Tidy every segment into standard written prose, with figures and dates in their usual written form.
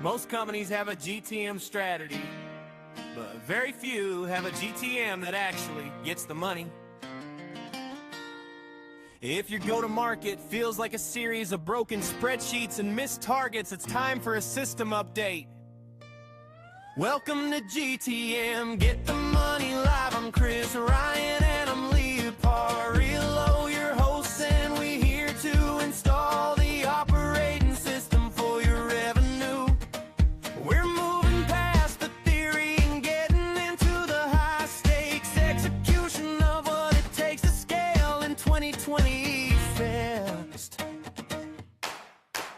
Most companies have a GTM strategy, but very few have a GTM that actually gets the money. If your go-to-market feels like a series of broken spreadsheets and missed targets, it's time for a system update. Welcome to GTM, get the money live. I'm Chris Ryan and I'm Leah Parillo, your hosts, and we're here to install the operating system for your revenue. We're moving past the theory and getting into the high-stakes execution of what it takes to scale in 2020 fast.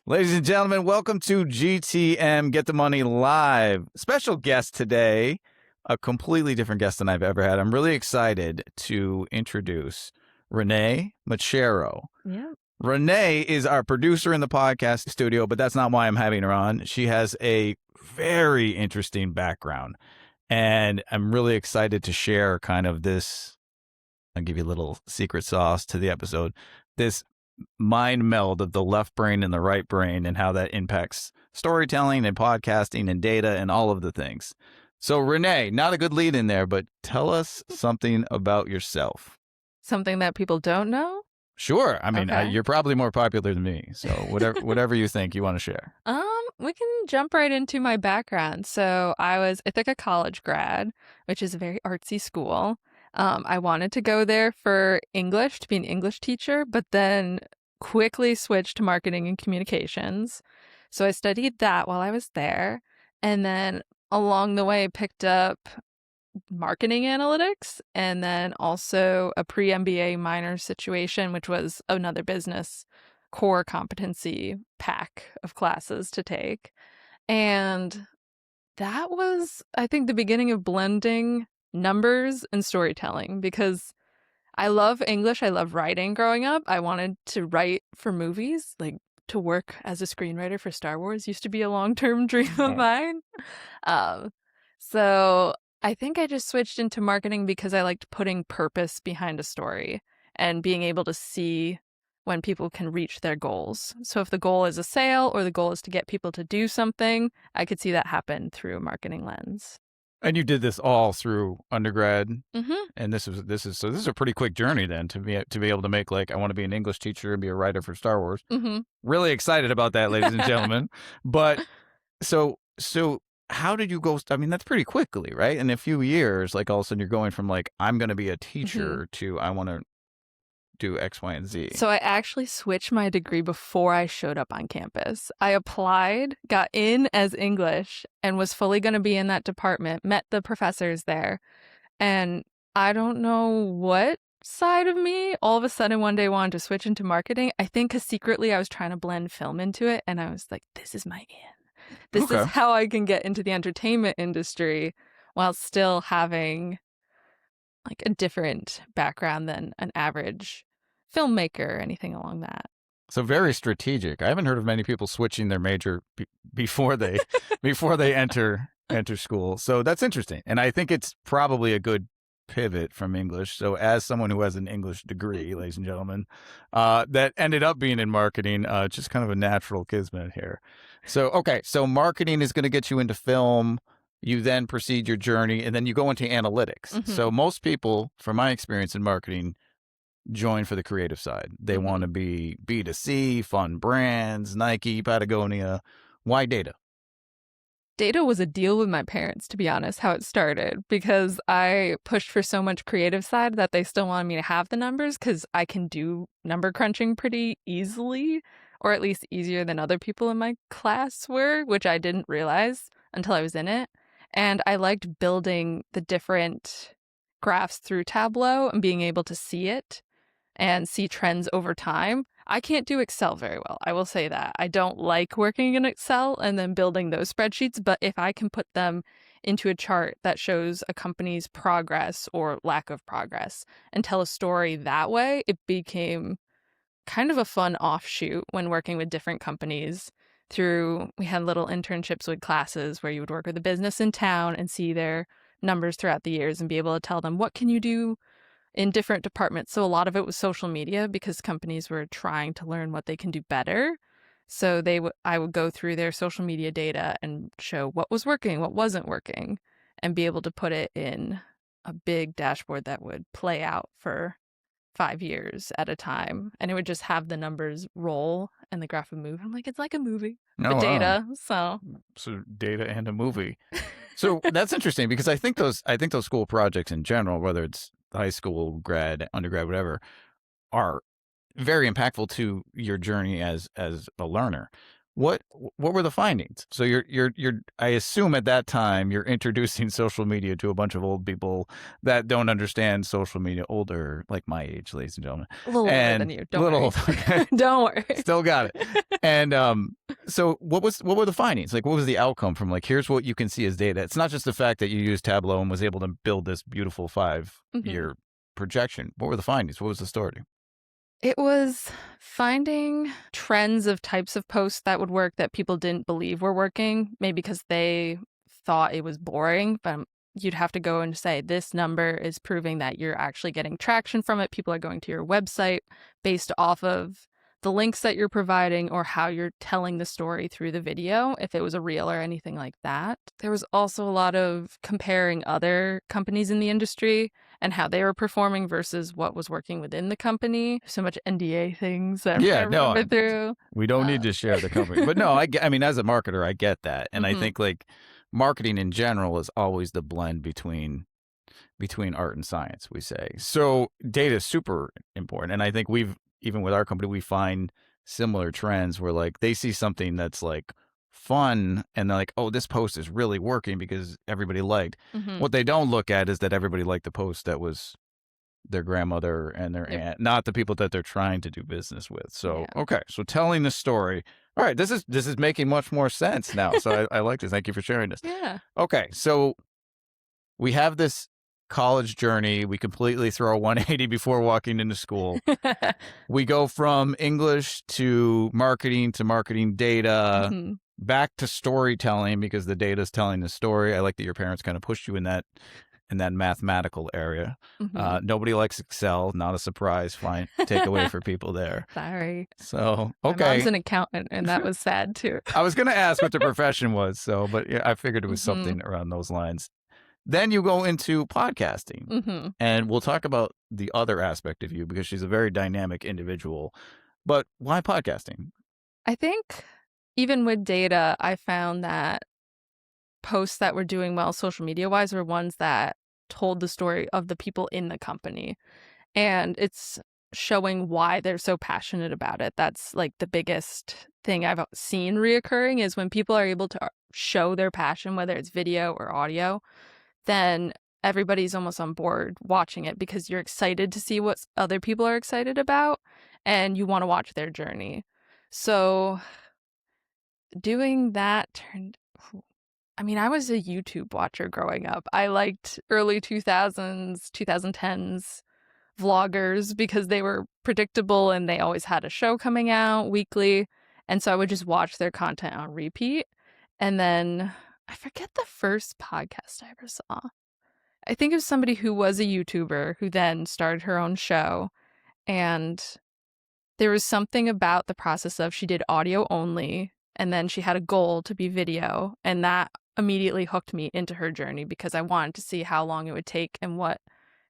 Ladies and gentlemen, welcome to GTM Get the Money Live. Special guest today, a completely different guest than I've ever had. I'm really excited to introduce Renee Madcharo. Yeah. Renee is our producer in the podcast studio, but that's not why I'm having her on. She has a very interesting background, and I'm really excited to share kind of this. I'll give you a little secret sauce to the episode. This mind meld of the left brain and the right brain and how that impacts storytelling and podcasting and data and all of the things. So Renee, not a good lead in there, but tell us something about yourself. Something that people don't know? Sure. I mean, Okay. you're probably more popular than me. So whatever you think you want to share. We can jump right into my background. So I was Ithaca College grad, which is a very artsy school. I wanted to go there for English, to be an English teacher, but then quickly switched to marketing and communications. So I studied that while I was there. And then along the way, picked up marketing analytics and then also a pre-MBA minor situation, which was another business core competency pack of classes to take. And that was, I think, the beginning of blending numbers and storytelling, because I love English. I love writing growing up. I wanted to write for movies, like to work as a screenwriter for Star Wars used to be a long-term dream of mine. So I think I just switched into marketing because I liked putting purpose behind a story and being able to see when people can reach their goals. So if the goal is a sale or the goal is to get people to do something, I could see that happen through a marketing lens. And you did this all through undergrad. Mm-hmm. And this is a pretty quick journey then to be able to make, like, I want to be an English teacher and be a writer for Star Wars. Mm-hmm. Really excited about that, ladies and gentlemen. But so how did you go? I mean, that's pretty quickly, right? In a few years, like all of a sudden you're going from like, I'm going to be a teacher to I want to do X, Y, and Z. So I actually switched my degree before I showed up on campus. I applied, got in as English, and was fully going to be in that department, met the professors there. And I don't know what side of me all of a sudden one day wanted to switch into marketing. I think because secretly I was trying to blend film into it. And I was like, this is my in. This is how I can get into the entertainment industry while still having like a different background than an average filmmaker or anything along that. So very strategic. I haven't heard of many people switching their major before they enter school. So that's interesting. And I think it's probably a good pivot from English. So as someone who has an English degree, ladies and gentlemen, that ended up being in marketing, just kind of a natural kismet here. So, okay. So marketing is going to get you into film. You then proceed your journey and then you go into analytics. Mm-hmm. So most people, from my experience in marketing, join for the creative side. They want to be B2C, fun brands, Nike, Patagonia. Why data? Data was a deal with my parents, to be honest, how it started, because I pushed for so much creative side that they still wanted me to have the numbers because I can do number crunching pretty easily, or at least easier than other people in my class were, which I didn't realize until I was in it. And I liked building the different graphs through Tableau and being able to see it and see trends over time. I can't do Excel very well. I will say that. I don't like working in Excel and then building those spreadsheets, but if I can put them into a chart that shows a company's progress or lack of progress and tell a story that way, it became kind of a fun offshoot when working with different companies. We had little internships with classes where you would work with a business in town and see their numbers throughout the years and be able to tell them, what can you do in different departments? So a lot of it was social media because companies were trying to learn what they can do better. So I would go through their social media data and show what was working, what wasn't working, and be able to put it in a big dashboard that would play out for 5 years at a time. And it would just have the numbers roll and the graph would move. I'm like, it's like a movie, Oh, the wow. data. So Data and a movie. So that's interesting because I think those school projects in general, whether it's high school, grad, undergrad, whatever, are very impactful to your journey as a learner. What were the findings? So you're I assume at that time you're introducing social media to a bunch of old people that don't understand social media, older, like my age, ladies and gentlemen. a little older than you. Don't worry. Okay. Don't worry. Still got it. And so what were the findings? Like, what was the outcome from, like, here's what you can see as data? It's not just the fact that you used Tableau and was able to build this beautiful 5-year projection. What were the findings? What was the story? It was finding trends of types of posts that would work that people didn't believe were working, maybe because they thought it was boring, but you'd have to go and say, this number is proving that you're actually getting traction from it. People are going to your website based off of the links that you're providing or how you're telling the story through the video, if it was a reel or anything like that. There was also a lot of comparing other companies in the industry and how they were performing versus what was working within the company. So much NDA things that I remember through. We don't need to share the company. But no, I mean, as a marketer, I get that. And I think, like, marketing in general is always the blend between art and science, we say. So data is super important. And I think even with our company, we find similar trends where, like, they see something that's, like, fun and they're like, oh, this post is really working because everybody liked. What they don't look at is that everybody liked the post that was their grandmother and their aunt, not the people that they're trying to do business with. So, okay. So telling the story. All right. This is making much more sense now. So I like this. Thank you for sharing this. Yeah. Okay. So we have this college journey. We completely throw a 180 before walking into school. We go from English to marketing data, back to storytelling because the data is telling the story. I like that your parents kind of pushed you in that mathematical area. Nobody likes Excel. Not a surprise. Fine takeaway for people there. Sorry. So, okay. My mom's an accountant, and that was sad too. I was going to ask what the profession was, but yeah, I figured it was something around those lines. Then you go into podcasting, and we'll talk about the other aspect of you because she's a very dynamic individual. But why podcasting? I think even with data, I found that posts that were doing well social media-wise were ones that told the story of the people in the company. And it's showing why they're so passionate about it. That's like the biggest thing I've seen reoccurring is when people are able to show their passion, whether it's video or audio, then everybody's almost on board watching it because you're excited to see what other people are excited about and you want to watch their journey. So doing that I was a YouTube watcher growing up. I liked early 2000s, 2010s vloggers because they were predictable and they always had a show coming out weekly. And so I would just watch their content on repeat. And then I forget the first podcast I ever saw. I think it was somebody who was a YouTuber who then started her own show. And there was something about the process of she did audio only. And then she had a goal to be video. And that immediately hooked me into her journey because I wanted to see how long it would take and what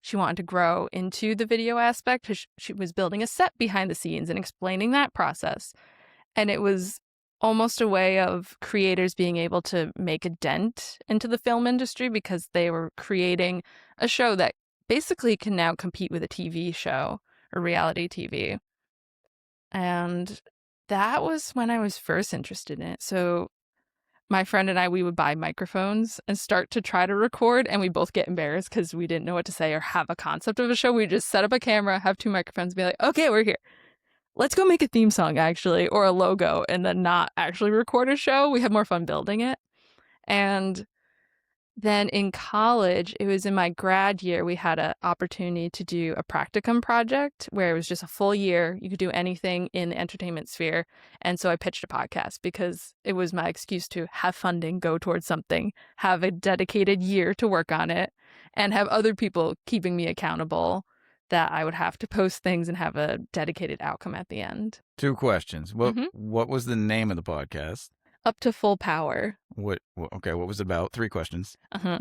she wanted to grow into the video aspect. She was building a set behind the scenes and explaining that process. And it was almost a way of creators being able to make a dent into the film industry because they were creating a show that basically can now compete with a TV show or reality TV. And that was when I was first interested in it. So my friend and I, we would buy microphones and start to try to record, and we both get embarrassed because we didn't know what to say or have a concept of a show. We just set up a camera, have 2 microphones, be like, okay, we're here. Let's go make a theme song, actually, or a logo, and then not actually record a show. We had more fun building it. And then in college, it was in my grad year, we had an opportunity to do a practicum project where it was just a full year. You could do anything in the entertainment sphere. And so I pitched a podcast because it was my excuse to have funding go towards something, have a dedicated year to work on it, and have other people keeping me accountable that I would have to post things and have a dedicated outcome at the end. 2 questions. Mhm. What was the name of the podcast? Up to Full Power. Okay, what was it about? 3 questions. Uh-huh.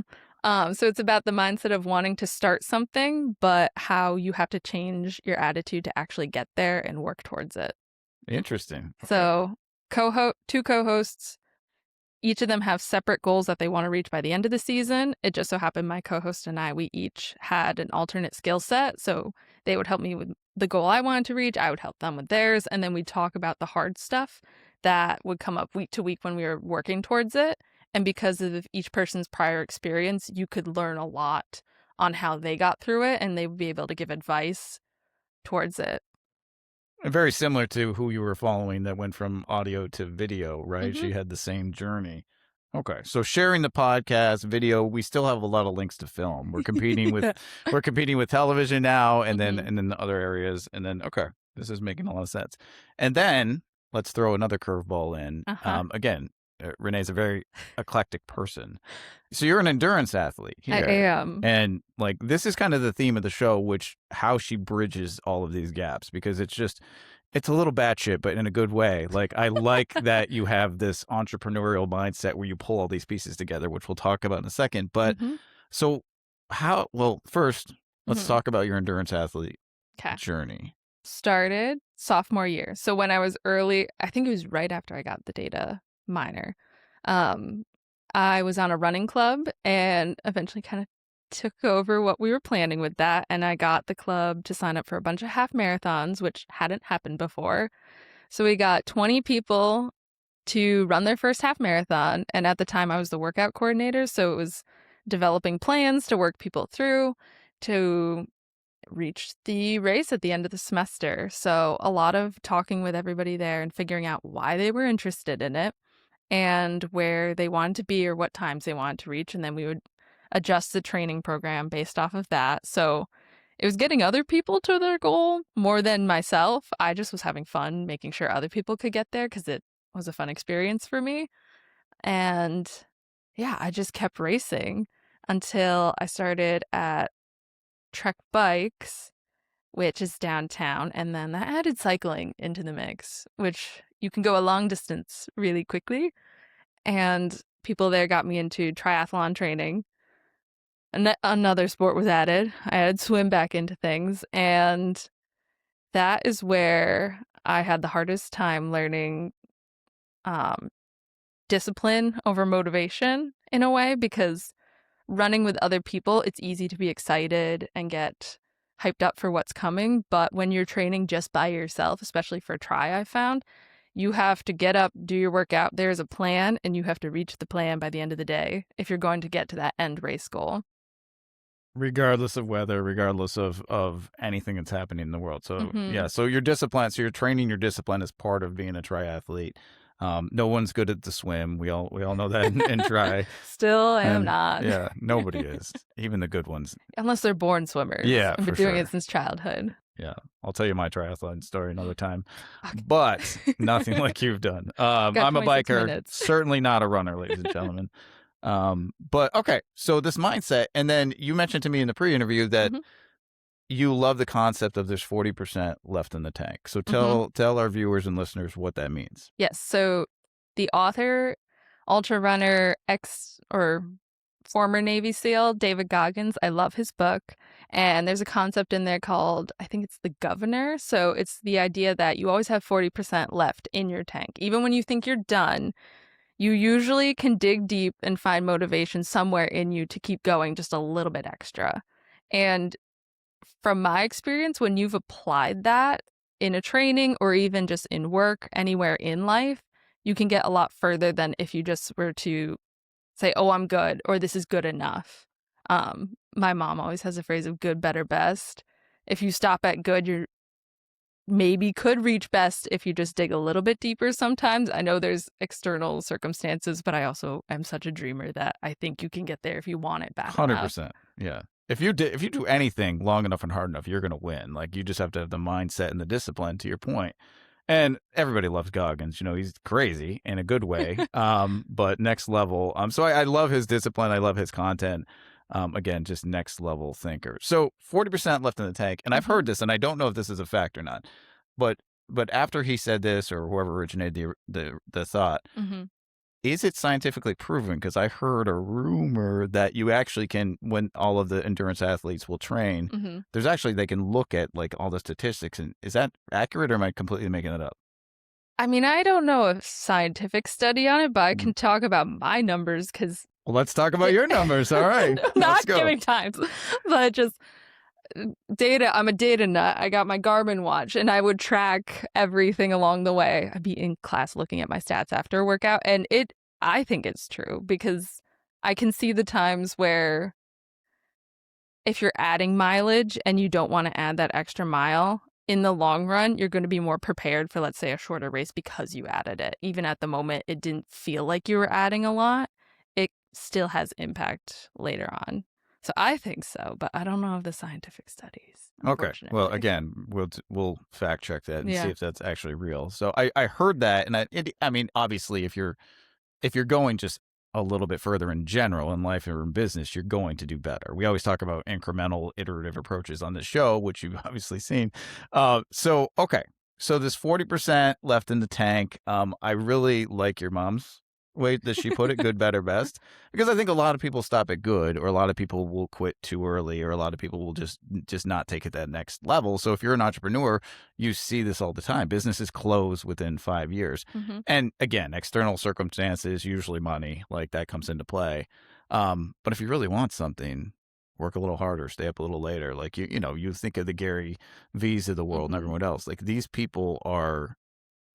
So it's about the mindset of wanting to start something, but how you have to change your attitude to actually get there and work towards it. Interesting. Okay. So 2 co-hosts, each of them have separate goals that they want to reach by the end of the season. It just so happened my co-host and I, we each had an alternate skill set. So they would help me with the goal I wanted to reach. I would help them with theirs. And then we'd talk about the hard stuff that would come up week to week when we were working towards it. And because of each person's prior experience, you could learn a lot on how they got through it, and they would be able to give advice towards it. Very similar to who you were following that went from audio to video, right? Mhm. She had the same journey. Okay. So sharing the podcast, video, we still have a lot of links to film. We're competing with we're competing with television now and then the other areas. And then okay, this is making a lot of sense. And then let's throw another curveball in. Again, Renee's a very eclectic person. So you're an endurance athlete here. I am. And like this is kind of the theme of the show, which how she bridges all of these gaps, because it's a little batshit, but in a good way. Like I like that you have this entrepreneurial mindset where you pull all these pieces together, which we'll talk about in a second. But so first, let's talk about your endurance athlete journey. Started sophomore year. So when I was early, I think it was right after I got the data minor. I was on a running club and eventually kind of took over what we were planning with that. And I got the club to sign up for a bunch of half marathons, which hadn't happened before. So we got 20 people to run their first half marathon. And at the time I was the workout coordinator. So it was developing plans to work people through to reach the race at the end of the semester. So a lot of talking with everybody there and figuring out why they were interested in it and where they wanted to be or what times they wanted to reach. And then we would adjust the training program based off of that. So it was getting other people to their goal more than myself. I just was having fun making sure other people could get there because it was a fun experience for me. And yeah, I just kept racing until I started at Trek Bikes, which is downtown. And then I added cycling into the mix, which you can go a long distance really quickly. And people there got me into triathlon training. Another sport was added. I added swim back into things. And that is where I had the hardest time learning discipline over motivation in a way, because running with other people, it's easy to be excited and get hyped up for what's coming. But when you're training just by yourself, especially for tri, I found, you have to get up, do your workout. There's a plan, and you have to reach the plan by the end of the day if you're going to get to that end race goal. Regardless of weather, regardless of anything that's happening in the world. So yeah, so your discipline, so you're training your discipline as part of being a triathlete. No one's good at the swim. We all know that in tri. Still am not. Yeah, nobody is. Even the good ones. Unless they're born swimmers. Yeah, I've been doing it since childhood. Yeah, I'll tell you my triathlon story another time. Okay. But nothing like you've done. I'm a biker, certainly not a runner, ladies and gentlemen. But okay, so this mindset, and then you mentioned to me in the pre-interview that you love the concept of there's 40% left in the tank. So tell our viewers and listeners what that means. Yes. So the author, ultra runner, former Navy SEAL, David Goggins, I love his book. And there's a concept in there called, I think it's the governor. So it's the idea that you always have 40% left in your tank. Even when you think you're done, you usually can dig deep and find motivation somewhere in you to keep going just a little bit extra. And from my experience, when you've applied that in a training or even just in work, anywhere in life, you can get a lot further than if you just were to say, oh, I'm good, or this is good enough. My mom always has a phrase of good, better, best. If you stop at good, you're maybe could reach best if you just dig a little bit deeper sometimes. I know there's external circumstances, but I also am such a dreamer that I think you can get there if you want it bad 100%. enough. Yeah. If you do anything long enough and hard enough, you're going to win. Like you just have to have the mindset and the discipline, to your point. And everybody loves Goggins. You know, he's crazy in a good way, but next level. So I love his discipline. I love his content. Again, just next level thinker. So 40% left in the tank. And I've heard this, and I don't know if this is a fact or not, but after he said this, or whoever originated the thought, is it scientifically proven? Because I heard a rumor that you actually can, when all of the endurance athletes will train, there's actually, they can look at like all the statistics. And is that accurate, or am I completely making it up? I mean, I don't know a scientific study on it, but I can talk about my numbers because. Well, let's talk about your numbers. All right. Not giving times, but just data. I'm a data nut. I got my Garmin watch and I would track everything along the way. I'd be in class looking at my stats after a workout, and I think it's true because I can see the times where if you're adding mileage and you don't want to add that extra mile, in the long run, you're going to be more prepared for, let's say, a shorter race because you added it. Even at the moment, it didn't feel like you were adding a lot. It still has impact later on. So I think so, but I don't know of the scientific studies. Okay. Well, again, we'll fact check that and see if that's actually real. So I heard that, and I mean, obviously, if you're going just a little bit further in general in life or in business, you're going to do better. We always talk about incremental, iterative approaches on this show, which you've obviously seen. So this 40% left in the tank. I really like your mom's way that she put it, good, better, best, because I think a lot of people stop at good, or a lot of people will quit too early, or a lot of people will just not take it that next level. So if you're an entrepreneur, you see this all the time. Businesses close within 5 years. And again, external circumstances, usually money, like that comes into play. But if you really want something, work a little harder, stay up a little later. Like, you think of the Gary V's of the world and everyone else. Like, these people are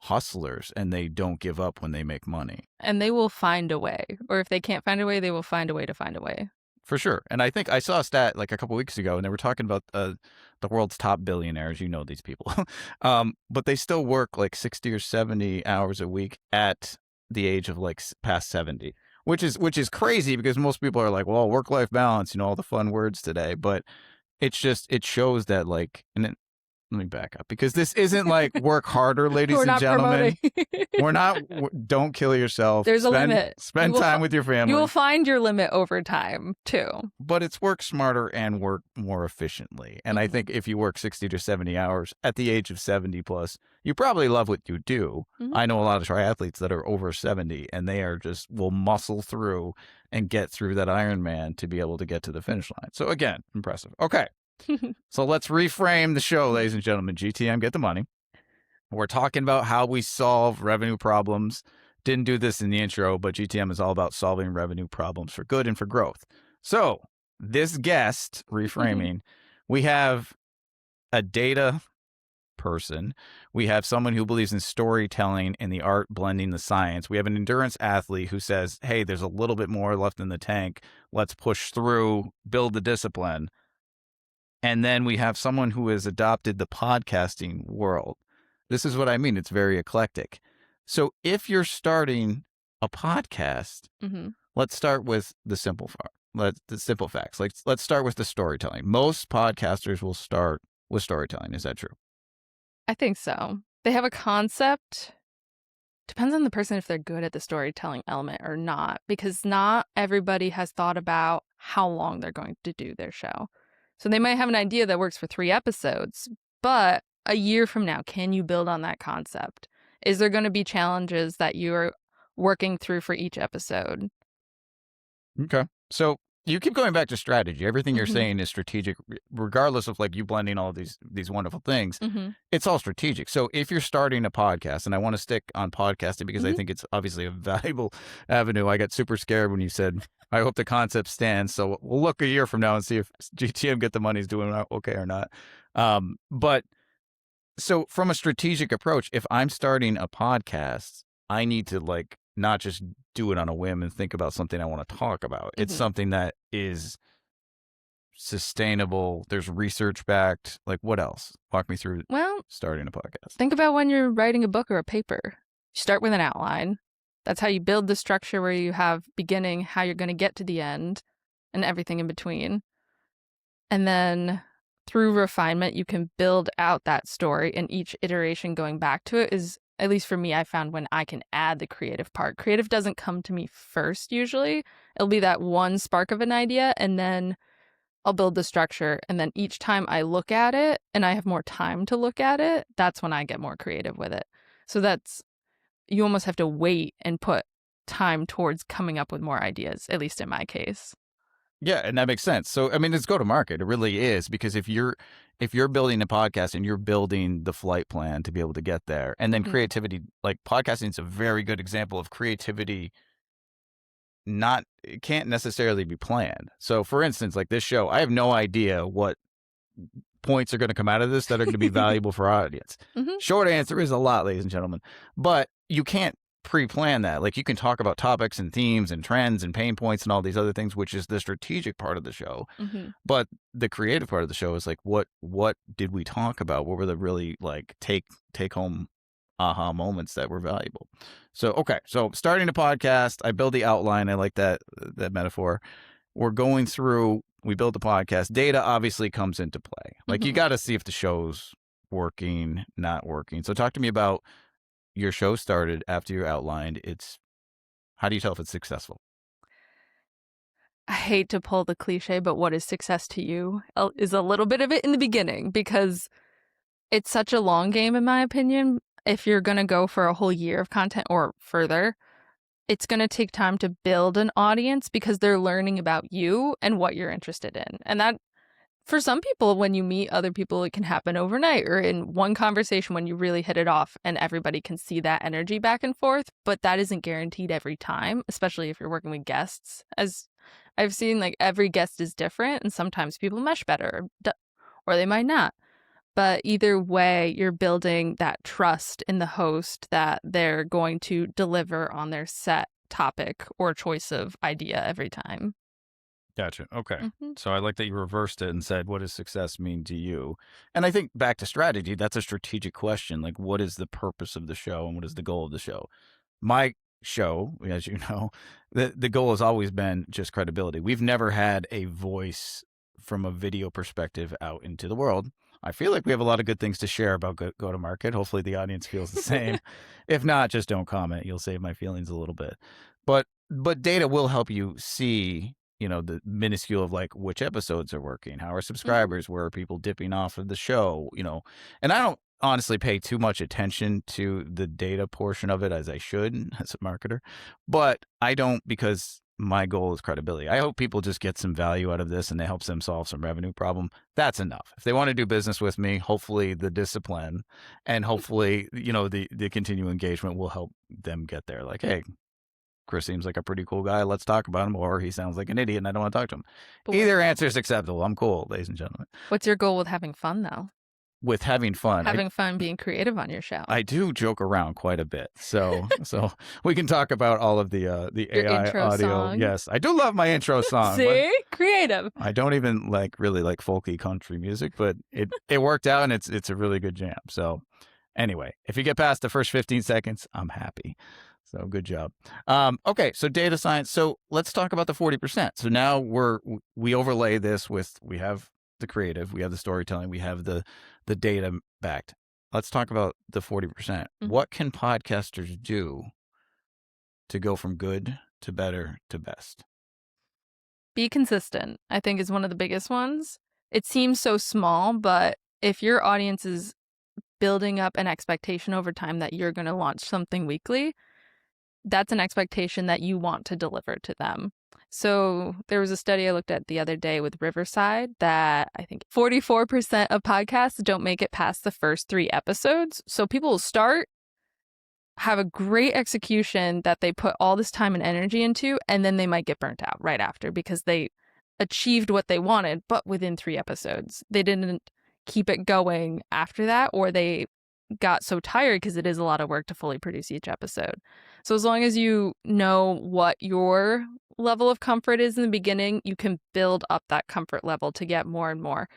hustlers, and they don't give up when they make money. And they will find a way. Or if they can't find a way, they will find a way to find a way. For sure. And I think I saw a stat like a couple weeks ago, and they were talking about the world's top billionaires. You know these people. But they still work like 60 or 70 hours a week at the age of like past 70, which is crazy, because most people are like, well, work-life balance, all the fun words today. But it shows that, like, and let me back up, because this isn't like work harder, ladies and gentlemen. We're not. Don't kill yourself. There's a limit. Spend time with your family. You will find your limit over time too. But it's work smarter and work more efficiently. And I think if you work 60 to 70 hours at the age of 70 plus, you probably love what you do. I know a lot of triathletes that are over 70, and they are will muscle through and get through that Ironman to be able to get to the finish line. So again, impressive. Okay. So let's reframe the show, ladies and gentlemen. GTM, get the money. We're talking about how we solve revenue problems. Didn't do this in the intro, but GTM is all about solving revenue problems for good and for growth. So this guest, reframing, we have a data person. We have someone who believes in storytelling and the art blending the science. We have an endurance athlete who says, hey, there's a little bit more left in the tank. Let's push through, build the discipline. And then we have someone who has adopted the podcasting world. This is what I mean. It's very eclectic. So if you're starting a podcast, let's start with the simple facts. Let's start with the storytelling. Most podcasters will start with storytelling. Is that true? I think so. They have a concept. Depends on the person if they're good at the storytelling element or not, because not everybody has thought about how long they're going to do their show. So they might have an idea that works for 3 episodes, but a year from now, can you build on that concept? Is there going to be challenges that you're working through for each episode? Okay. So you keep going back to strategy. Everything you're saying is strategic, regardless of like you blending all these wonderful things. It's all strategic. So if you're starting a podcast, and I want to stick on podcasting because I think it's obviously a valuable avenue. I got super scared when you said, I hope the concept stands. So we'll look a year from now and see if GTM Get the Money is doing okay or not. But so from a strategic approach, if I'm starting a podcast, I need to like not just do it on a whim and think about something I want to talk about. It's something that is sustainable. There's research backed. Like, what else? Walk me through starting a podcast. Think about when you're writing a book or a paper. You start with an outline. That's how you build the structure where you have beginning, how you're going to get to the end, and everything in between. And then through refinement, you can build out that story, and each iteration going back to it is at least for me, I found when I can add the creative part. Creative doesn't come to me first usually. It'll be that one spark of an idea, and then I'll build the structure. And then each time I look at it and I have more time to look at it, that's when I get more creative with it. So you almost have to wait and put time towards coming up with more ideas, at least in my case. Yeah, and that makes sense. So, I mean, it's go to market. It really is, because if you're building a podcast and you're building the flight plan to be able to get there, and then creativity, like podcasting is a very good example of creativity. It can't necessarily be planned. So, for instance, like this show, I have no idea what points are going to come out of this that are going to be valuable for our audience. Short answer is a lot, ladies and gentlemen. But you can't pre-plan that. Like, you can talk about topics and themes and trends and pain points and all these other things, which is the strategic part of the show. But the creative part of the show is like, what did we talk about? What were the really like take home aha moments that were valuable? So, okay. So starting a podcast, I build the outline. I like that metaphor. We're going through, we build the podcast. Data obviously comes into play. Like, you got to see if the show's working, not working. So talk to me about your show started after you outlined. How do you tell if it's successful? I hate to pull the cliche, but what is success to you is a little bit of it in the beginning, because it's such a long game, in my opinion. If you're going to go for a whole year of content or further, it's going to take time to build an audience, because they're learning about you and what you're interested in. And that, for some people, when you meet other people, it can happen overnight or in one conversation when you really hit it off and everybody can see that energy back and forth. But that isn't guaranteed every time, especially if you're working with guests. As I've seen, like, every guest is different, and sometimes people mesh better or they might not. But either way, you're building that trust in the host that they're going to deliver on their set topic or choice of idea every time. Gotcha. Okay. So I like that you reversed it and said, what does success mean to you? And I think back to strategy, that's a strategic question. Like, what is the purpose of the show and what is the goal of the show? My show, as you know, the goal has always been just credibility. We've never had a voice from a video perspective out into the world. I feel like we have a lot of good things to share about go to market. Hopefully the audience feels the same. If not, just don't comment. You'll save my feelings a little bit. But data will help you see, the minuscule of like which episodes are working, how are subscribers, where are people dipping off of the show, and I don't honestly pay too much attention to the data portion of it as I should as a marketer, but I don't, because my goal is credibility. I hope people just get some value out of this and it helps them solve some revenue problem. That's enough. If they want to do business with me, hopefully the discipline and hopefully, the continued engagement will help them get there. Like, hey, Chris seems like a pretty cool guy. Let's talk about him. Or he sounds like an idiot and I don't want to talk to him. Either answer is acceptable. I'm cool, ladies and gentlemen. What's your goal with having fun, though? With having fun. Having fun being creative on your show. I do joke around quite a bit. So we can talk about all of the your AI intro audio. Song. Yes, I do love my intro song. See? Creative. I don't even really like folky country music, but it worked out and it's a really good jam. So anyway, if you get past the first 15 seconds, I'm happy. So good job. Okay, so data science. So let's talk about the 40%. So now we overlay this with, we have the creative, we have the storytelling, we have the data backed. Let's talk about the 40%. What can podcasters do to go from good to better to best? Be consistent, I think, is one of the biggest ones. It seems so small, but if your audience is building up an expectation over time that you're going to launch something weekly, that's an expectation that you want to deliver to them. So there was a study I looked at the other day with Riverside that I think 44% of podcasts don't make it past the first 3 episodes. So people will start, have a great execution that they put all this time and energy into, and then they might get burnt out right after because they achieved what they wanted, but within 3 episodes. They didn't keep it going after that, or they got so tired because it is a lot of work to fully produce each episode. So as long as you know what your level of comfort is in the beginning, you can build up that comfort level to get more and more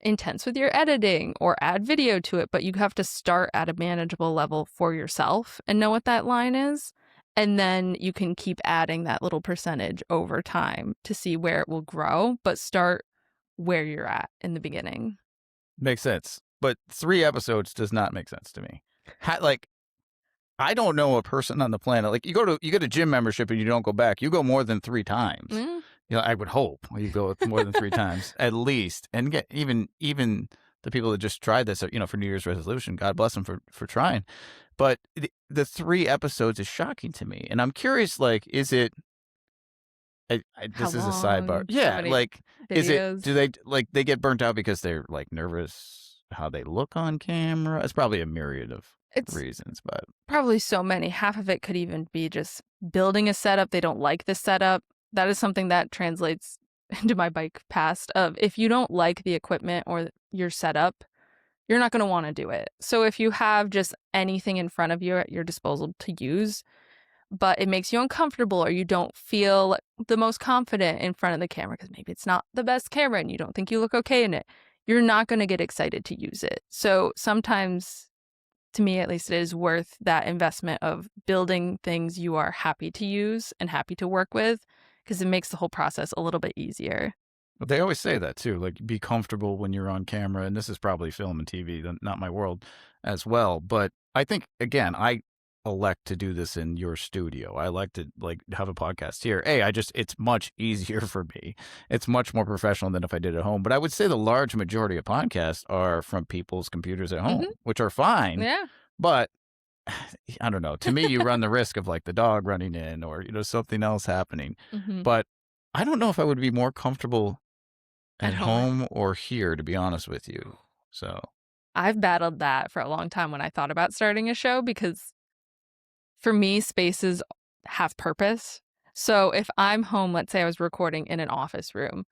intense with your editing or add video to it. But you have to start at a manageable level for yourself and know what that line is. And then you can keep adding that little percentage over time to see where it will grow, but start where you're at in the beginning. Makes sense. But 3 episodes does not make sense to me. I don't know a person on the planet. Like you get a gym membership and you don't go back. You go more than 3 times. Mm. I would hope you go more than 3 times at least. And get even the people that just tried this, for New Year's resolution, God bless them for trying. But the 3 episodes is shocking to me. And I'm curious, like, is it, How this is a long? sidebar. So Yeah. many Like, is it, videos. do they get burnt out because they're like nervous how they look on camera? It's probably a myriad of It's reasons, but probably so many. Half of it could even be just building a setup. They don't like the setup. That is something that translates into my bike past of if you don't like the equipment or your setup, you're not going to want to do it. So if you have just anything in front of you at your disposal to use, but it makes you uncomfortable or you don't feel the most confident in front of the camera because maybe it's not the best camera and you don't think you look okay in it, you're not going to get excited to use it. So sometimes, to me at least, it is worth that investment of building things you are happy to use and happy to work with because it makes the whole process a little bit easier. But they always say that too, like be comfortable when you're on camera. And this is probably film and TV, not my world as well. But I think, again, I elect to do this in your studio. I like to like have a podcast here. It's much easier for me. It's much more professional than if I did it at home. But I would say the large majority of podcasts are from people's computers at home, which are fine. Yeah. But I don't know. To me, you run the risk of like the dog running in or, something else happening. But I don't know if I would be more comfortable at home or here, to be honest with you. So I've battled that for a long time when I thought about starting a show because for me, spaces have purpose. So if I'm home, let's say I was recording in an office room,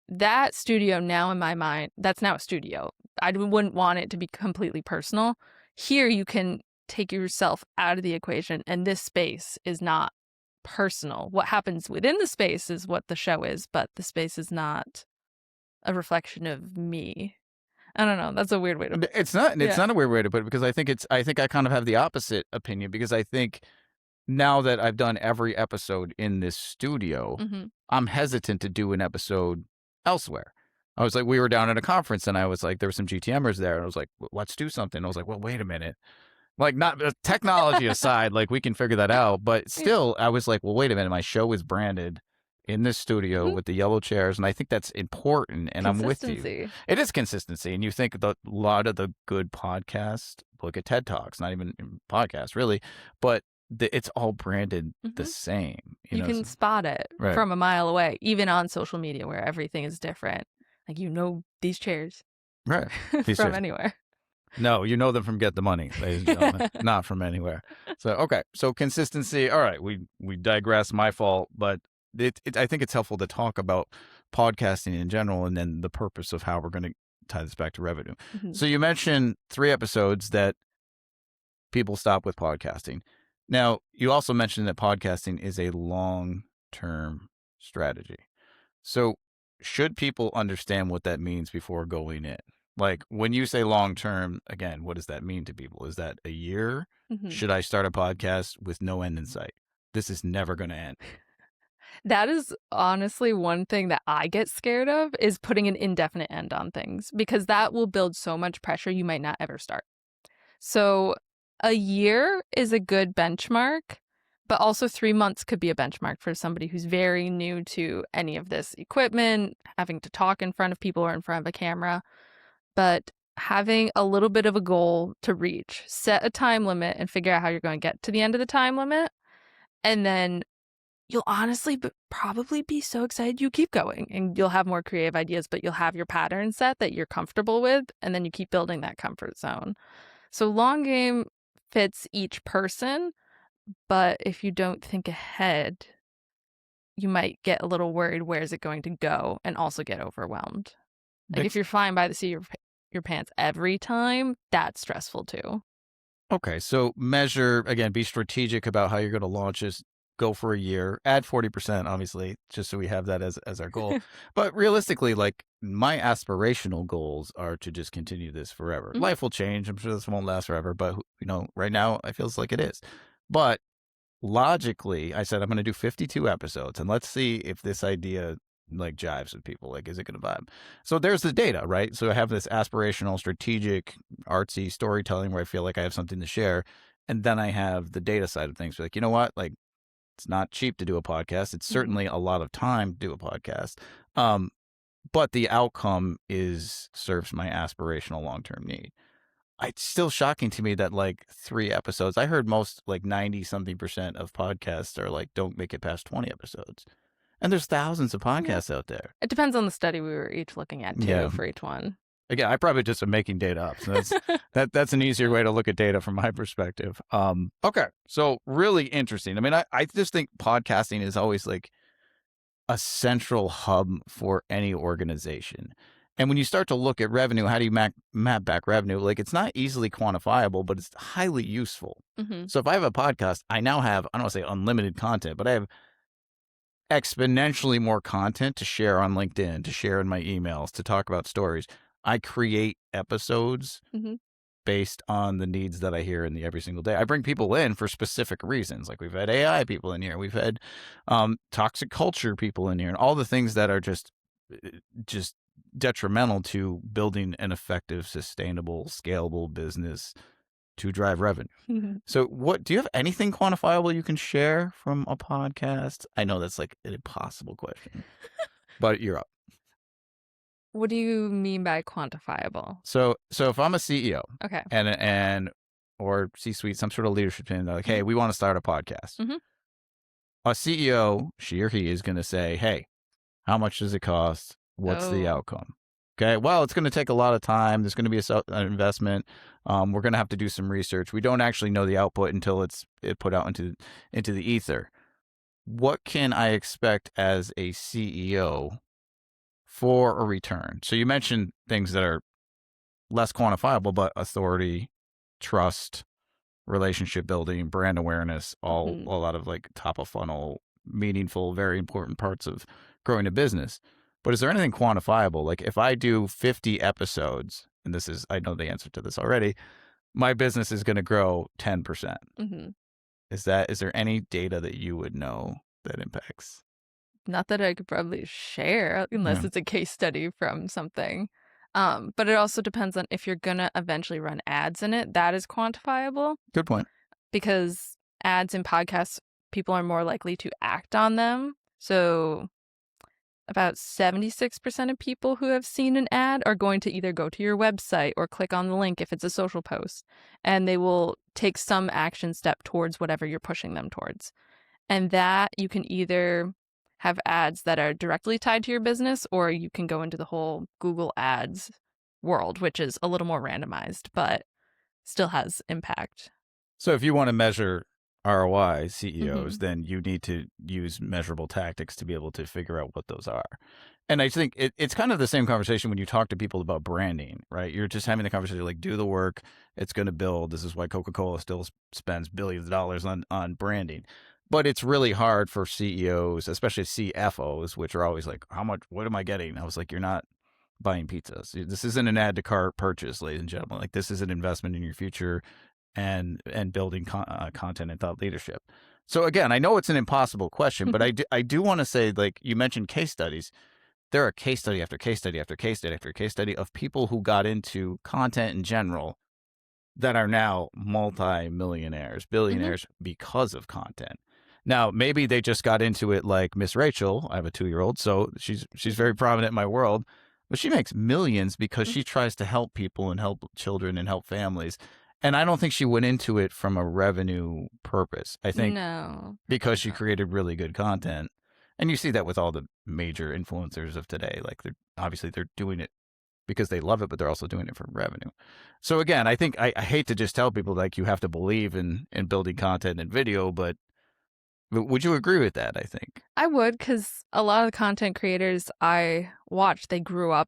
that studio now in my mind, that's now a studio. I wouldn't want it to be completely personal. Here you can take yourself out of the equation and this space is not personal. What happens within the space is what the show is, but the space is not a reflection of me. I don't know. That's a weird way to put it. it's not a weird way to put it because I think I kind of have the opposite opinion because I think now that I've done every episode in this studio, I'm hesitant to do an episode elsewhere. I was like, we were down at a conference and I was like, there were some GTMers there and I was like, let's do something. I was like, well, wait a minute. Like, not technology aside, like we can figure that out. But still, I was like, well, wait a minute. My show is branded in this studio with the yellow chairs. And I think that's important. And I'm with you. It is consistency. And you think a lot of the good podcasts, look at TED Talks, not even podcasts really, but it's all branded the same. You can spot it from a mile away, even on social media where everything is different. Like, these chairs. Right. These from chairs. Anywhere. No, you know them from Get the Money, ladies and gentlemen, not from anywhere. So, okay. So consistency. All right. We digress. My fault. But I think it's helpful to talk about podcasting in general and then the purpose of how we're going to tie this back to revenue. So you mentioned 3 episodes that people stop with podcasting. Now, you also mentioned that podcasting is a long-term strategy. So should people understand what that means before going in? Like, when you say long-term, again, what does that mean to people? Is that a year? Should I start a podcast with no end in sight? This is never going to end. That is honestly one thing that I get scared of is putting an indefinite end on things because that will build so much pressure you might not ever start. So a year is a good benchmark, but also 3 months could be a benchmark for somebody who's very new to any of this equipment, having to talk in front of people or in front of a camera. But having a little bit of a goal to reach, set a time limit and figure out how you're going to get to the end of the time limit. And then you'll honestly probably be so excited you keep going and you'll have more creative ideas, but you'll have your pattern set that you're comfortable with. And then you keep building that comfort zone. So long game fits each person. But if you don't think ahead, you might get a little worried, where is it going to go? And also get overwhelmed. Like if you're flying by the seat of your pants every time, that's stressful too. Okay, so measure, again, be strategic about how you're going to launch this. Go for a year, add 40%, obviously, just so we have that as our goal. But realistically, like my aspirational goals are to just continue this forever. Life will change. I'm sure this won't last forever, but right now it feels like it is. But logically, I said I'm going to do 52 episodes and let's see if this idea like jives with people. Like, is it going to vibe? So there's the data, right? So I have this aspirational, strategic, artsy storytelling where I feel like I have something to share. And then I have the data side of things. Like, you know what? Like, it's not cheap to do a podcast. It's certainly a lot of time to do a podcast. But the outcome serves my aspirational long-term need. It's still shocking to me that like 3 episodes, I heard most like 90 something% of podcasts are like, don't make it past 20 episodes. And there's thousands of podcasts out there. It depends on the study we were each looking at too for each one. Again, I probably just am making data up. So that's an easier way to look at data from my perspective. Okay. So really interesting. I mean, I just think podcasting is always like a central hub for any organization. And when you start to look at revenue, how do you map back revenue? Like, it's not easily quantifiable, but it's highly useful. So if I have a podcast, I now have, I don't want to say unlimited content, but I have exponentially more content to share on LinkedIn, to share in my emails, to talk about stories. I create episodes based on the needs that I hear in every single day. I bring people in for specific reasons. Like, we've had AI people in here. We've had toxic culture people in here, and all the things that are just detrimental to building an effective, sustainable, scalable business to drive revenue. So do you have anything quantifiable you can share from a podcast? I know that's like an impossible question, but you're up. What do you mean by quantifiable? So if I'm a CEO, okay, and or C-suite, some sort of leadership team, they're like, hey, we want to start a podcast. A CEO, she or he, is going to say, hey, how much does it cost? What's the outcome? Okay, well, it's going to take a lot of time. There's going to be an investment. We're going to have to do some research. We don't actually know the output until it's put out into the ether. What can I expect as a CEO for a return? So you mentioned things that are less quantifiable, but authority, trust, relationship building, brand awareness, a lot of like top of funnel, meaningful, very important parts of growing a business. But is there anything quantifiable? Like, if I do 50 episodes, and I know the answer to this already, my business is going to grow 10%. Is there any data that you would know that impacts? Not that I could probably share unless it's a case study from something. But it also depends on if you're going to eventually run ads in it. That is quantifiable. Good point. Because ads in podcasts, people are more likely to act on them. So about 76% of people who have seen an ad are going to either go to your website or click on the link if it's a social post, and they will take some action step towards whatever you're pushing them towards. And that you can either have ads that are directly tied to your business, or you can go into the whole Google Ads world, which is a little more randomized, but still has impact. So if you want to measure ROI, CEOs, then you need to use measurable tactics to be able to figure out what those are. And I think it's kind of the same conversation when you talk to people about branding, right? You're just having the conversation like, do the work, it's going to build. This is why Coca-Cola still spends billions of dollars on branding. But it's really hard for CEOs, especially CFOs, which are always like, what am I getting? I was like, you're not buying pizzas. This isn't an add to cart purchase, ladies and gentlemen. Like, this is an investment in your future and building content and thought leadership. So again, I know it's an impossible question, but I do want to say, like, you mentioned case studies. There are case study after case study after case study after case study of people who got into content in general that are now multi-millionaires, billionaires because of content. Now, maybe they just got into it like Miss Rachel. I have a 2-year-old, so she's very prominent in my world, but she makes millions because she tries to help people and help children and help families. And I don't think she went into it from a revenue purpose. I think because she created really good content. And you see that with all the major influencers of today. Like, they're doing it because they love it, but they're also doing it for revenue. So again, I think I hate to just tell people like you have to believe in building content and video, but would you agree with that? I think I would, because a lot of the content creators I watched, they grew up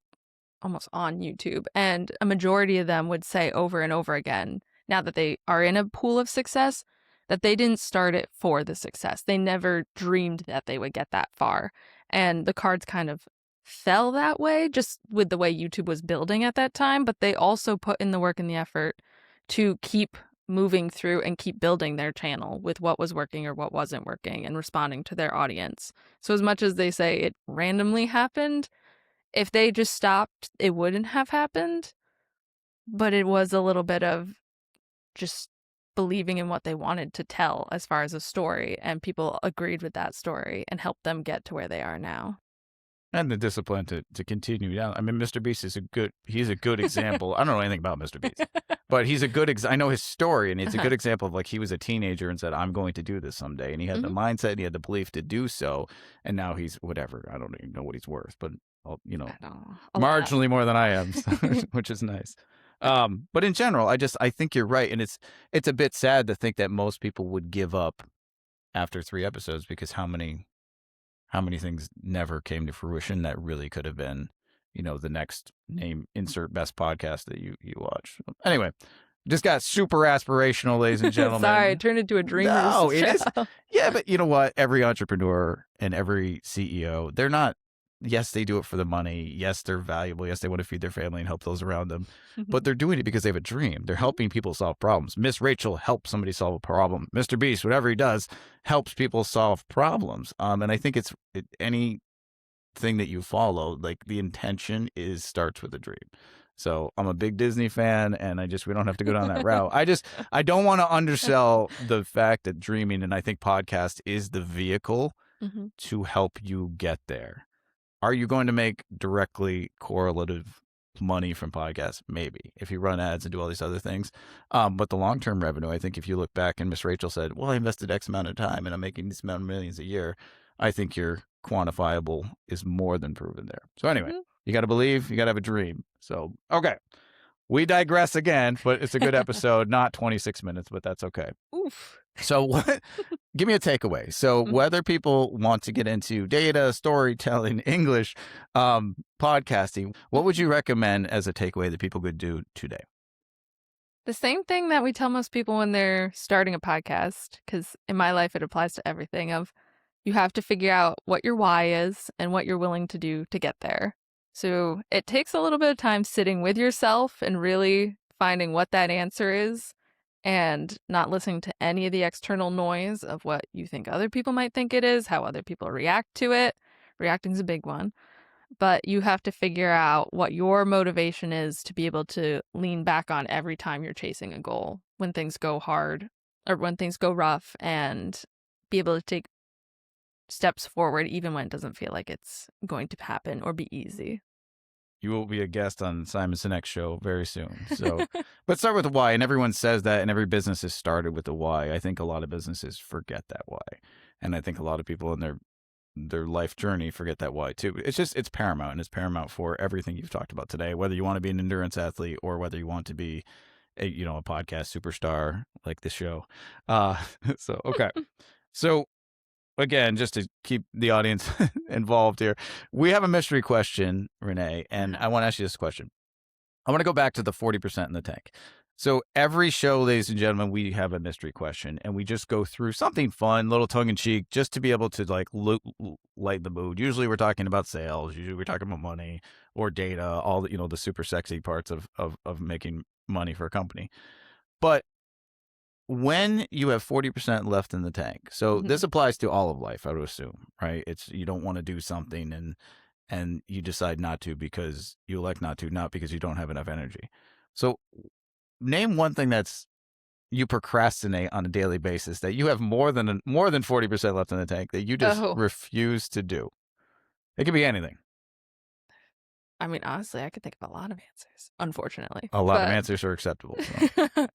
almost on YouTube, and a majority of them would say over and over again, now that they are in a pool of success, that they didn't start it for the success. They never dreamed that they would get that far. And the cards kind of fell that way, just with the way YouTube was building at that time. But they also put in the work and the effort to keep moving through and keep building their channel with what was working or what wasn't working and responding to their audience. So as much as they say it randomly happened, if they just stopped, it wouldn't have happened. But it was a little bit of just believing in what they wanted to tell as far as a story, and people agreed with that story and helped them get to where they are now. And the discipline to continue down. I mean, Mr. Beast is he's a good example. I don't know anything about Mr. Beast, but he's a good I know his story, and it's a good example of like he was a teenager and said, I'm going to do this someday. And he had the mindset and he had the belief to do so. And now he's whatever. I don't even know what he's worth, but marginally more than I am, which is nice. But in general, I think you're right. And it's a bit sad to think that most people would give up after 3 episodes, because how many things never came to fruition that really could have been, the next name, insert best podcast that you watch. Anyway, just got super aspirational, ladies and gentlemen. Sorry, turned into a dreamer's No, it is. show. Yeah, but you know what? Every entrepreneur and every CEO, they're not, yes, they do it for the money. Yes, they're valuable. Yes, they want to feed their family and help those around them. But they're doing it because they have a dream. They're helping people solve problems. Miss Rachel helps somebody solve a problem. Mr. Beast, whatever he does, helps people solve problems. And I think anything that you follow, like the intention starts with a dream. So I'm a big Disney fan, and we don't have to go down that route. I don't want to undersell the fact that dreaming, and I think podcast is the vehicle to help you get there. Are you going to make directly correlative money from podcasts? Maybe, if you run ads and do all these other things. But the long-term revenue, I think if you look back and Miss Rachel said, well, I invested X amount of time and I'm making this amount of millions a year, I think your quantifiable is more than proven there. So anyway, you got to believe, you got to have a dream. So, okay. We digress again, but it's a good episode, not 26 minutes, but that's okay. Oof. So give me a takeaway. So whether people want to get into data, storytelling, English, podcasting, what would you recommend as a takeaway that people could do today? The same thing that we tell most people when they're starting a podcast, because in my life, it applies to everything of you have to figure out what your why is and what you're willing to do to get there. So it takes a little bit of time sitting with yourself and really finding what that answer is and not listening to any of the external noise of what you think other people might think it is, how other people react to it. Reacting's a big one. But you have to figure out what your motivation is to be able to lean back on every time you're chasing a goal when things go hard or when things go rough, and be able to take steps forward even when it doesn't feel like it's going to happen or be easy. You will be a guest on Simon Sinek's show very soon. So, but start with the why. And everyone says that, and every business is started with the why. I think a lot of businesses forget that why. And I think a lot of people in their life journey forget that why too. It's paramount, and it's paramount for everything you've talked about today, whether you want to be an endurance athlete or whether you want to be a podcast superstar like this show. So, okay. So, again, just to keep the audience involved here, we have a mystery question, Renee, and I want to ask you this question. I want to go back to the 40% in the tank. So every show, ladies and gentlemen, we have a mystery question, and we just go through something fun, little tongue-in-cheek, just to be able to light the mood. Usually we're talking about sales. Usually we're talking about money or data, all the, the super sexy parts of making money for a company. But when you have 40% left in the tank, so this applies to all of life, I would assume, right? It's you don't want to do something and you decide not to because you elect not to, not because you don't have enough energy. So name one thing that's you procrastinate on a daily basis that you have more than 40% left in the tank that you just refuse to do. It could be anything. I mean, honestly, I could think of a lot of answers, unfortunately. A lot of answers are acceptable. So.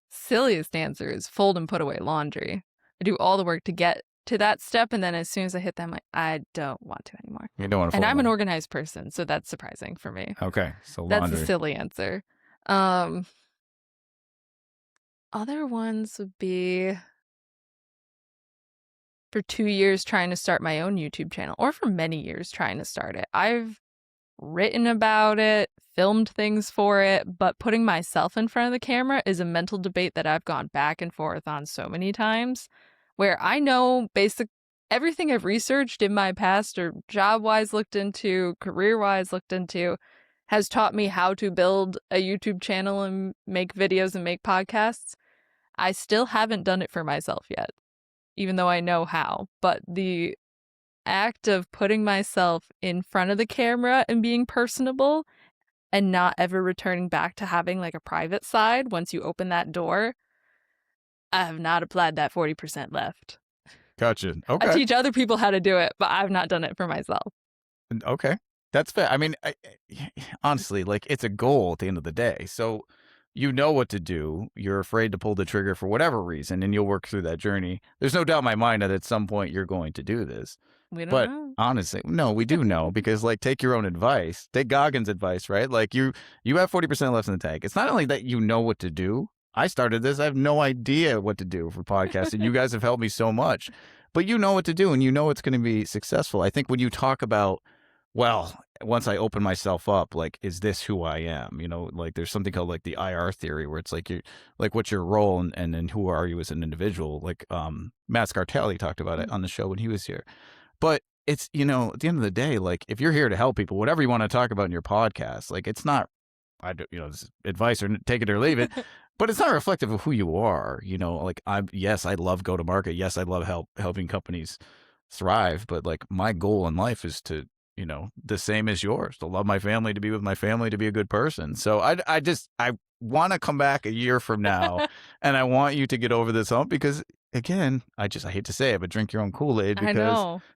Silliest answer is fold and put away laundry. I do all the work to get to that step, and then as soon as I hit that, I'm like, I don't want to anymore. You don't want to. And I'm an organized person, so that's surprising for me. Okay, so laundry. That's a silly answer. Other ones would be for 2 years trying to start my own YouTube channel, or for many years trying to start it. I've written about it, filmed things for it, but putting myself in front of the camera is a mental debate that I've gone back and forth on so many times, where I know everything I've researched in my past or job-wise looked into, career-wise looked into, has taught me how to build a YouTube channel and make videos and make podcasts. I still haven't done it for myself yet, even though I know how. But the act of putting myself in front of the camera and being personable and not ever returning back to having like a private side once you open that door, I have not applied that 40% left. Gotcha. I Okay. teach other people how to do it, but I've not done it for myself. Okay. That's fair. I mean, honestly, like it's a goal at the end of the day. So you know what to do. You're afraid to pull the trigger for whatever reason, and you'll work through that journey. There's no doubt in my mind that at some point you're going to do this. We don't But know. honestly, no, we do know because like take your own advice. Take Goggins' advice, right? Like you have 40% left in the tank. It's not only that you know what to do. I started this. I have no idea what to do for podcasting. You guys have helped me so much. But you know what to do and you know it's going to be successful. I think when you talk about, well, once I open myself up, like, is this who I am? You know, like there's something called like the IR theory where it's like you're like, what's your role and then who are you as an individual? Like Matt Scartelli talked about it on the show when he was here. But it's, you know, at the end of the day, like if you're here to help people, whatever you want to talk about in your podcast, like it's not, this is advice or take it or leave it, but it's not reflective of who you are. You know, like I love go to market. Yes, I love helping companies thrive. But like my goal in life is to, you know, the same as yours, to love my family, to be with my family, to be a good person. So I want to come back a year from now and I want you to get over this hump because again, I hate to say it, but drink your own Kool-Aid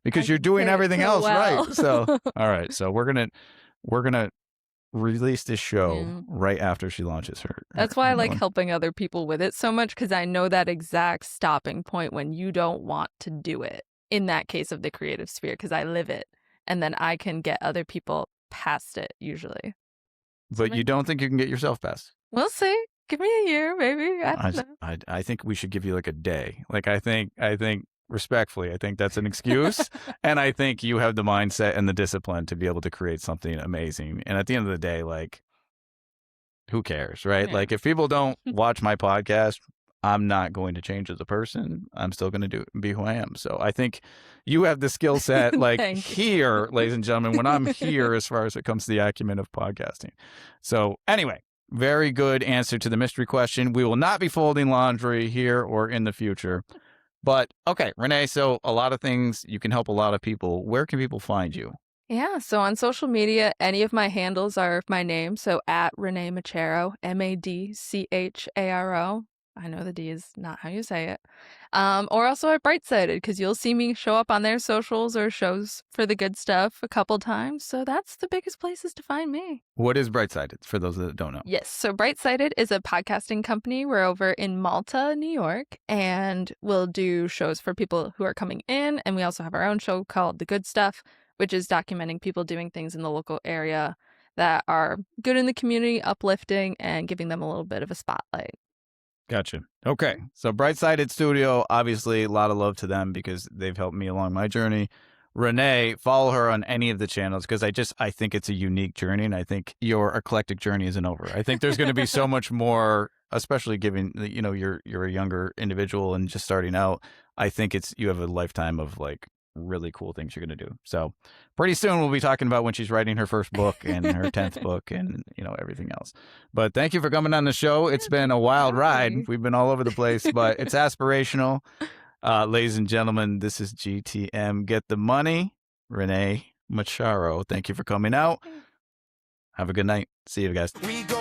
because you're doing everything else right. So, all right. So we're going to release this show right after she launches her. That's why I like helping other people with it so much because I know that exact stopping point when you don't want to do it in that case of the creative sphere because I live it. And then I can get other people past it usually. But you don't think you can get yourself past? We'll see. Give me a year, maybe. I don't know. I think we should give you like a day. Like I think respectfully, I think that's an excuse. And I think you have the mindset and the discipline to be able to create something amazing. And at the end of the day, like, who cares, right? Yeah. Like if people don't watch my podcast, I'm not going to change as a person. I'm still going to be who I am. So I think you have the skill set like here, ladies and gentlemen, when I'm here as far as it comes to the acumen of podcasting. So anyway, very good answer to the mystery question. We will not be folding laundry here or in the future. But okay, Renee, so a lot of things, you can help a lot of people. Where can people find you? Yeah, so on social media, any of my handles are my name. So at Renee Madcharo, Madcharo. I know the D is not how you say it. Or also at Brightsided, because you'll see me show up on their socials or shows for the good stuff a couple times. So that's the biggest places to find me. What is Brightsided, for those that don't know? Yes, so Brightsided is a podcasting company. We're over in Malta, New York, and we'll do shows for people who are coming in. And we also have our own show called The Good Stuff, which is documenting people doing things in the local area that are good in the community, uplifting, and giving them a little bit of a spotlight. Gotcha. Okay. So Brightsided Studio, obviously a lot of love to them because they've helped me along my journey. Renee, follow her on any of the channels because I think it's a unique journey and I think your eclectic journey isn't over. I think there's going to be so much more, especially given, you know, you're a younger individual and just starting out. I think you have a lifetime of like really cool things you're going to do. So pretty soon we'll be talking about when she's writing her first book and her 10th book and, you know, everything else. But thank you for coming on the show. It's been a wild ride. We've been all over the place, but it's aspirational. Ladies and gentlemen, this is GTM Get the Money. Renee Madcharo, thank you for coming out. Have a good night. See you guys. We go